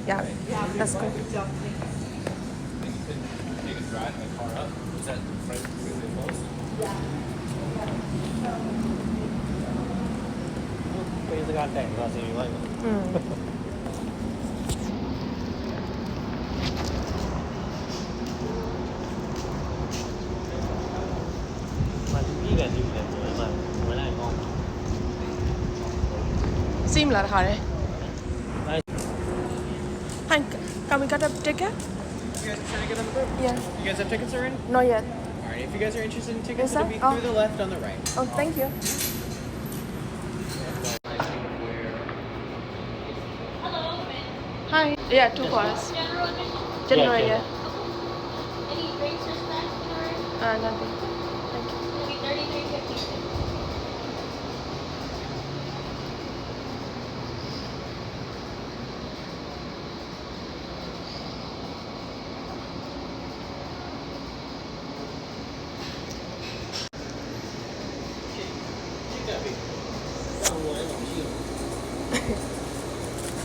Yeah, that's good. You can take a drive my car up. Is that right really close? Bây giờ gan đẻ là gì vậy? Mà đi về thì mà mới này ngon. Sim là hả đấy? Đây. Hi, can we get a ticket? You guys are trying to get on the boat? Yeah. You guys have tickets already? Not yet. Alright, if you guys are interested in tickets, Is that- it'll be oh. through the left on the right. Oh, thank you. Hi. Yeah, 2 cars. General admission? General, Yeah, yeah. Any drinks or snacks in order? Nothing. Thank you. It'll be $33.50.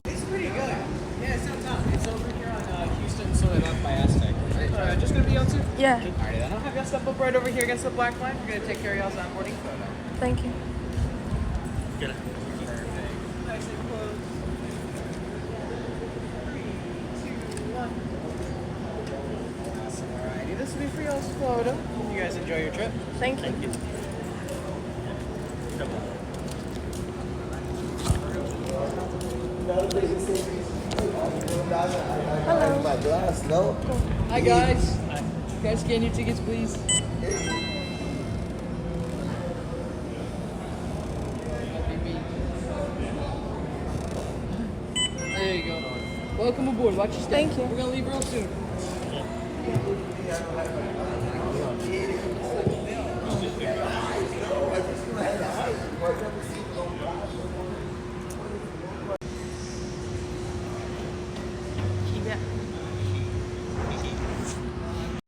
It's pretty good. Yeah, it's downtown. It's over here on Houston, sort of up by Aztec. Just gonna be on too? Yeah, Alrighty, then I'll have y'all step up right over here against the black line. We're gonna take care of y'all's onboarding photo. thank you. Perfect. Nice and close. 3, 2, 1. Awesome. Alrighty, this will be for y'all's photo. You guys enjoy your trip. Thank you. Hello. My glass, no? Hi guys. Guys, scan your tickets, please. There you go. Welcome aboard. Watch your step. Thank you. We're gonna leave real soon.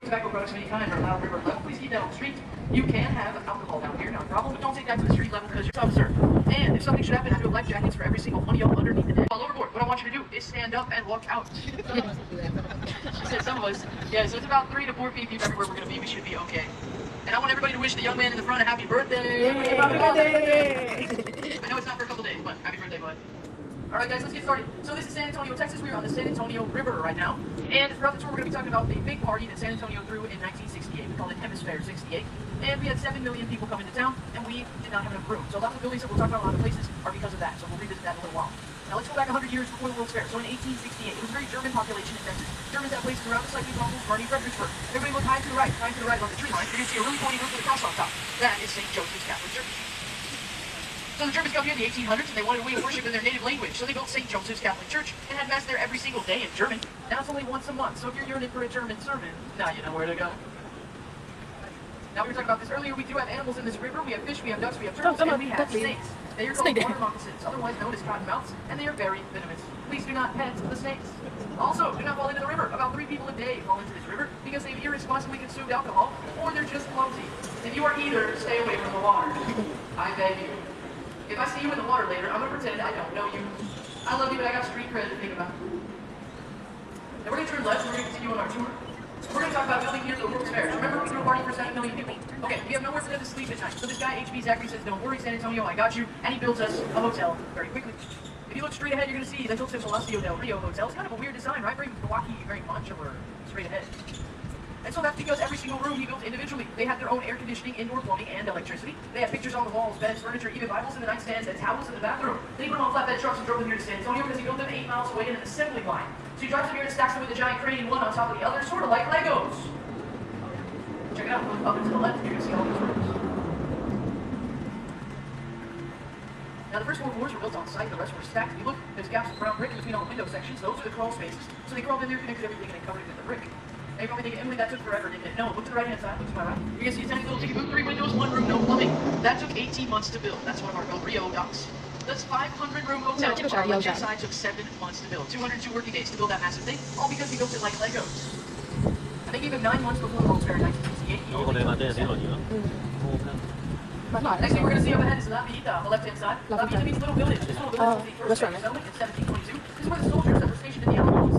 Tobacco products of any kind are allowed river level. Please keep that on the street. You can have alcohol down here, not a problem, but don't take that to the street level because you're an officer. And if something should happen, I have life jackets for every single one of y'all underneath the deck. All overboard. What I want you to do is stand up and walk out. She said some of us. Yeah, so it's about 3 to 4 feet deep everywhere we're going to be. We should be okay. And I want everybody to wish the young man in the front a happy birthday. Happy birthday. I know it's not for a couple days, but happy birthday, bud. Alright guys, let's get started. So this is San Antonio, Texas. We're on the San Antonio River right now. And throughout the tour, we're going to be talking about the big party that San Antonio threw in 1968. We called it Hemisphere 68. And we had 7 million people come into town, and we did not have enough room. So a lot of the buildings that we'll talk about, a lot of places, are because of that. So we'll revisit that in a little while. Now let's go back 100 years before the World's Fair. So in 1868, it was a very German population in Texas. Germans had places around us like New Brunswick, Kearney, Fredericksburg. Everybody look high to the right on the tree line. You're going to see a really pointy roof with a cross on top. That is St. Joseph's Catholic Church. So the Germans come here in the 1800s and they wanted a way of worship in their native language. So they built St. Joseph's Catholic Church and had mass there every single day in German. Now it's only once a month. So if you're yearning for a German sermon, now you know where to go. Now we were talking about this earlier. We do have animals in this river. We have fish, we have ducks, we have turtles, and we have snakes. They are called water moccasins, otherwise known as cottonmouths, and they are very venomous. Please do not pet the snakes. Also, do not fall into the river. About 3 people a day fall into this river because they've irresponsibly consumed alcohol, or they're just clumsy. If you are either, stay away from the water. I beg you. If I see you in the water later, I'm going to pretend I don't know you. I love you, but I got street cred to think about. Now we're going to turn left and we're going to continue on our tour. We're going to talk about building here the World's Fair. Remember, we threw a party for 7 million people. Okay, we have nowhere for them to sleep at night. So this guy, HB Zachary, says, don't worry, San Antonio, I got you. And he builds us a hotel very quickly. If you look straight ahead, you're going to see the Hilton Palacio del Rio Hotel. It's kind of a weird design, right? Very Milwaukee, very modular, straight ahead. And so that's because every single room he built individually. They had their own air conditioning, indoor plumbing, and electricity. They had pictures on the walls, beds, furniture, even Bibles in the nightstands, and towels in the bathroom. Then he put them on flatbed trucks and drove them here to San Antonio because he built them 8 miles away in an assembly line. So he drives them here and stacks them with a giant crane, one on top of the other, sort of like Legos. Check it out, look up and to the left, you're going to see all these rooms. Now the first 4 floors were built on site, the rest were stacked. If you look, there's gaps of brown brick in between all the window sections. Those are the crawl spaces. So they crawled in there, connected everything, and they covered it with the brick. Now you're probably thinking, Emily, that took forever, didn't it? No, look to the right-hand side, look to my right. You're going to see a tiny little ticket booth, 3 windows, 1 room, no plumbing. That took 18 months to build. That's one of our Del Rio docks. This 500-room hotel on our left side took 7 months to build. 202 working days to build that massive thing, all because he built it like Legos. And they gave him 9 months before the World's Fair in 1968. He only built it in 7. Next thing we're going to see up ahead is La Villita on the left-hand side. La Villita means little village. This little village was the first settlement in 1722. This is where the soldiers that were stationed in the Alamo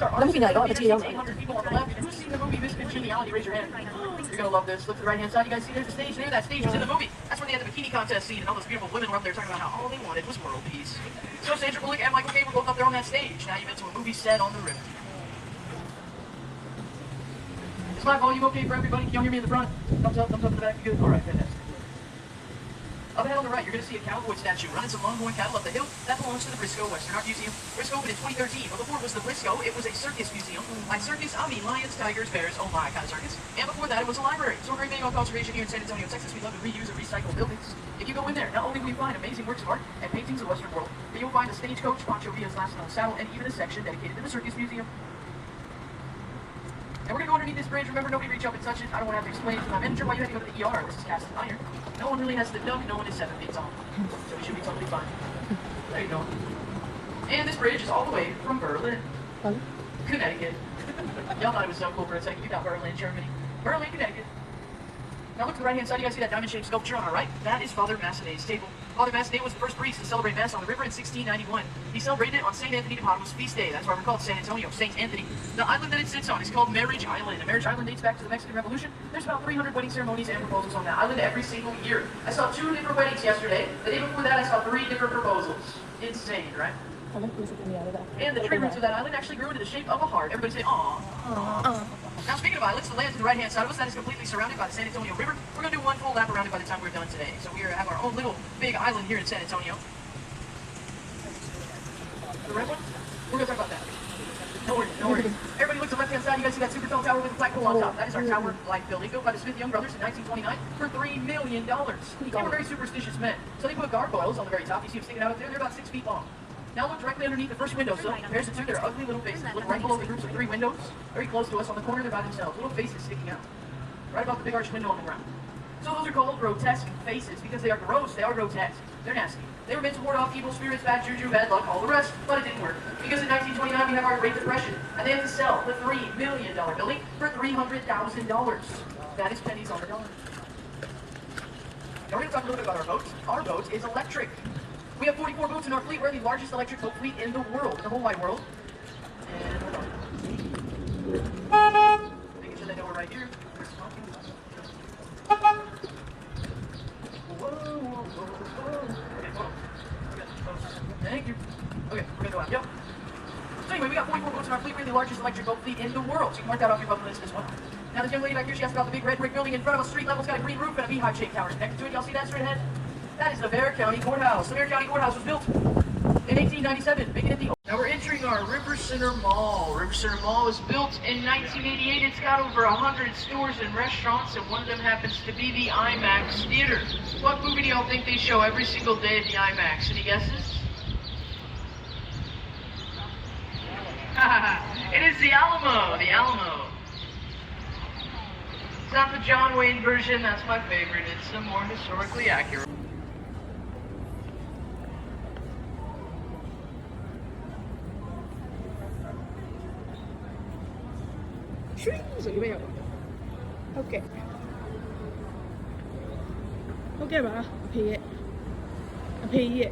artists are artists. 800 people on the left. Who's seen the movie Miss Congeniality? Raise your hand. You're gonna love this. Look to the right hand side. You guys see there's a stage there? That stage was in the movie. That's where they had the bikini contest scene and all those beautiful women were up there talking about how all they wanted was world peace. So Sandra Bullock and Michael Caine were both up there on that stage. Now you've been to a movie set on the river. Is my volume okay for everybody? Can y'all hear me in the front? Thumbs up in the back. Good. All right, fantastic. Up ahead on the right, you're going to see a cowboy statue running some longhorn cattle up the hill. That belongs to the Briscoe Western Art Museum. Briscoe opened in 2013, but before it was the Briscoe, it was a circus museum. Like circus, I mean lions, tigers, bears, oh my kind of circus. And before that, it was a library. So we're very big on conservation here in San Antonio, Texas. We love to reuse and recycle buildings. If you go in there, not only will you find amazing works of art and paintings of the Western world, but you'll find a stagecoach, Pancho Villa's last known saddle, and even a section dedicated to the circus museum. And we're going to go underneath this bridge. Remember, nobody reach up and touch it. I don't want to have to explain to my manager why you had to go to the ER. This is cast iron. No one really has the duck. No one is 7 feet tall. So we should be totally fine. There you go. And this bridge is all the way from Berlin, Connecticut. Y'all thought it was so cool for a second. You got Berlin, Germany. Berlin, Connecticut. Now look to the right-hand side. You guys see that diamond-shaped sculpture on our right? That is Father Massenet's table. Father Massenet was the first priest to celebrate Mass on the river in 1691. He celebrated it on St. Anthony de Padua's feast day. That's why we're called San Antonio, St. Anthony. The island that it sits on is called Marriage Island. And Marriage Island dates back to the Mexican Revolution. There's about 300 wedding ceremonies and proposals on that island every single year. I saw 2 different weddings yesterday. The day before that, I saw 3 different proposals. Insane, right? And the tree roots of that island actually grew into the shape of a heart. Everybody say, aww. Now, speaking of islands, the land to the right-hand side of us, that is completely surrounded by the San Antonio River. We're going to do one full lap around it by the time we're done today. So we have our own little big island here in San Antonio. The red one? We're going to talk about that. No worries, no worries. Everybody look to the left-hand side. You guys see that super tall tower with a flagpole on top? That is our Tower Life building, built by the Smith Young Brothers in 1929 for $3 million. They were very superstitious men. So they put gargoyles on the very top. You see them sticking out up there? They're about 6 feet long. Now look directly underneath the first window sill. There's the 2. They're ugly little faces. Look right below the groups of 3 windows. Very close to us on the corner. They're by themselves. Little faces sticking out. Right above the big arched window on the ground. So those are called grotesque faces because they are gross. They are grotesque. They're nasty. They were meant to ward off evil spirits, bad juju, bad luck, all the rest, but it didn't work. Because in 1929 we have our Great Depression, and they have to sell the $3 million building for $300,000. That is pennies on the dollar. Now we're going to talk a little bit about our boat. Our boat is electric. We have 44 boats in our fleet. We're the largest electric boat fleet in the world, in the whole wide world. And hold on. Making sure they know we're right here. Thank you. Okay, we're gonna go out. Yep. So anyway, we got 44 boats in our fleet. We're the largest electric boat fleet in the world. So you can mark that off your bucket list as well. Now this young lady back here, she asked about the big red brick building in front of us. Street level. It's got a green roof and a beehive-shaped tower connected to it. Y'all see that straight ahead? That is the Bexar County Courthouse. The Bexar County Courthouse was built in 1897, making it the... Now we're entering our River Center Mall. River Center Mall was built in 1988. It's got over 100 stores and restaurants, and one of them happens to be the IMAX Theater. What movie do y'all think they show every single day at the IMAX? Any guesses? It is the Alamo. The Alamo. It's not the John Wayne version. That's my favorite. It's the more historically accurate. Okay. Okay ပါအဖေရဲ့အဖေရဲ့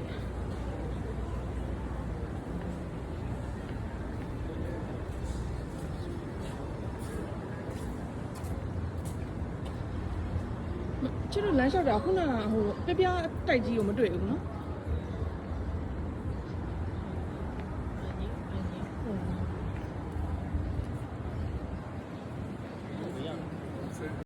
ကျတော့လမ်းလျှောက်တာခုနကဟိုပြပြတိုက်ကြီးကိုမတွေ့ဘူးနော်